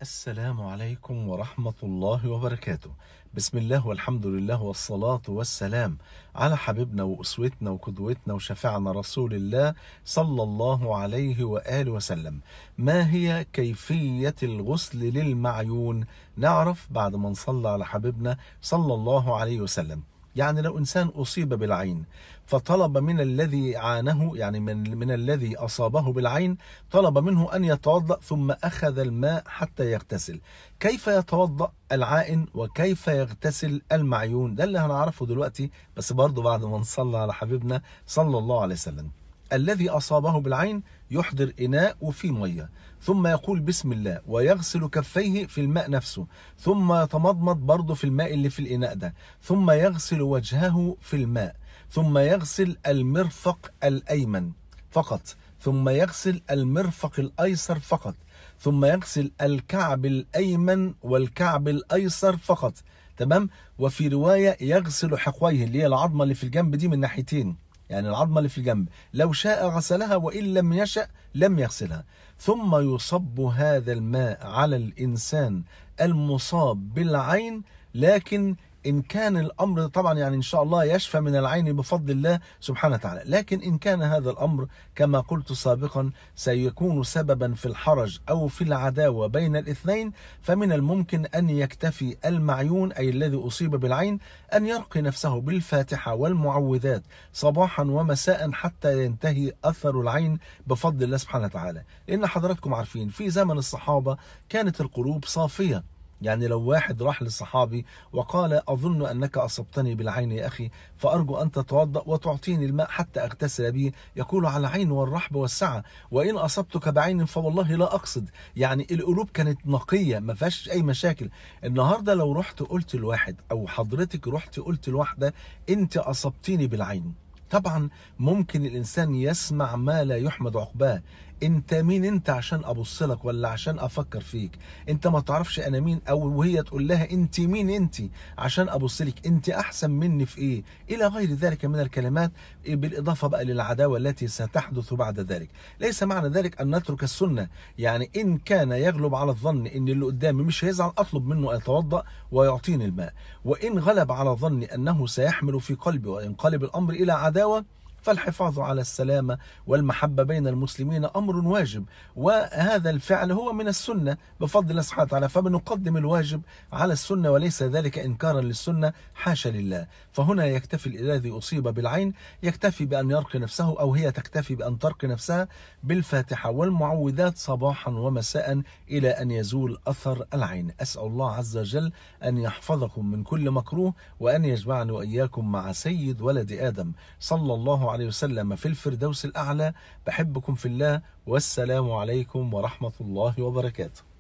السلام عليكم ورحمة الله وبركاته. بسم الله والحمد لله والصلاة والسلام على حبيبنا وأسوتنا وقدوتنا وشفيعنا رسول الله صلى الله عليه وآله وسلم. ما هي كيفية الغسل للمعيون؟ نعرف بعد ما نصلى على حبيبنا صلى الله عليه وسلم. يعني لو إنسان أصيب بالعين فطلب من الذي عانه، يعني من الذي أصابه بالعين، طلب منه أن يتوضأ ثم أخذ الماء حتى يغتسل. كيف يتوضأ العائن وكيف يغتسل المعيون؟ ده اللي هنعرفه دلوقتي، بس برضه بعد ما نصلى على حبيبنا صلى الله عليه وسلم. الذي أصابه بالعين يحضر إناء وفيه مية، ثم يقول بسم الله ويغسل كفيه في الماء نفسه، ثم يتمضمض برضه في الماء اللي في الإناء ده، ثم يغسل وجهه في الماء، ثم يغسل المرفق الأيمن فقط، ثم يغسل المرفق الأيسر فقط، ثم يغسل الكعب الأيمن والكعب الأيسر فقط. تمام. وفي رواية يغسل حقويه، اللي هي العظمة اللي في الجنب دي من ناحيتين، يعني العظمة اللي في الجنب لو شاء غسلها وإن لم يشأ لم يغسلها. ثم يصب هذا الماء على الإنسان المصاب بالعين، لكن إن كان الأمر طبعا يعني إن شاء الله يشفى من العين بفضل الله سبحانه وتعالى، لكن إن كان هذا الأمر كما قلت سابقا سيكون سببا في الحرج أو في العداوة بين الاثنين، فمن الممكن أن يكتفي المعيون أي الذي أصيب بالعين أن يرقي نفسه بالفاتحة والمعوذات صباحا ومساء حتى ينتهي أثر العين بفضل الله سبحانه وتعالى. لأن حضراتكم عارفين في زمن الصحابة كانت القلوب صافية، يعني لو واحد راح للصحابي وقال أظن أنك أصبتني بالعين يا أخي، فأرجو أن تتوضأ وتعطيني الماء حتى أغتسل به، يقول على العين والرحب والسعة، وإن أصبتك بعين فوالله لا أقصد. يعني القلوب كانت نقية ما فيهاش أي مشاكل. النهاردة لو رحت قلت لواحد أو حضرتك رحت قلت لواحدة أنت أصبتيني بالعين، طبعا ممكن الإنسان يسمع ما لا يحمد عقباه. انت مين انت عشان ابص لك ولا عشان افكر فيك؟ انت ما تعرفش انا مين، او وهي تقول لها انت مين انت عشان ابص لك؟ انت احسن مني في ايه؟ الى غير ذلك من الكلمات، بالاضافه بقى للعداوه التي ستحدث بعد ذلك. ليس معنى ذلك ان نترك السنه، يعني ان كان يغلب على الظن ان اللي قدامي مش هيزعل اطلب منه يتوضا ويعطيني الماء، وان غلب على ظني انه سيحمل في قلبي وينقلب الامر الى عداوه، فالحفاظ على السلامة والمحبة بين المسلمين أمر واجب، وهذا الفعل هو من السنة بفضل الله سبحانه وتعالى، فبنقدم الواجب على السنة وليس ذلك إنكارا للسنة، حاشا لله. فهنا يكتفي الذي أصيب بالعين يكتفي بأن يرقي نفسه، أو هي تكتفي بأن ترقي نفسها بالفاتحة والمعوذات صباحا ومساء إلى أن يزول أثر العين. أسأل الله عز وجل أن يحفظكم من كل مكروه، وأن يجمعني وإياكم مع سيد ولد آدم صلى الله عليه وسلم في الفردوس الأعلى. بحبكم في الله، والسلام عليكم ورحمة الله وبركاته.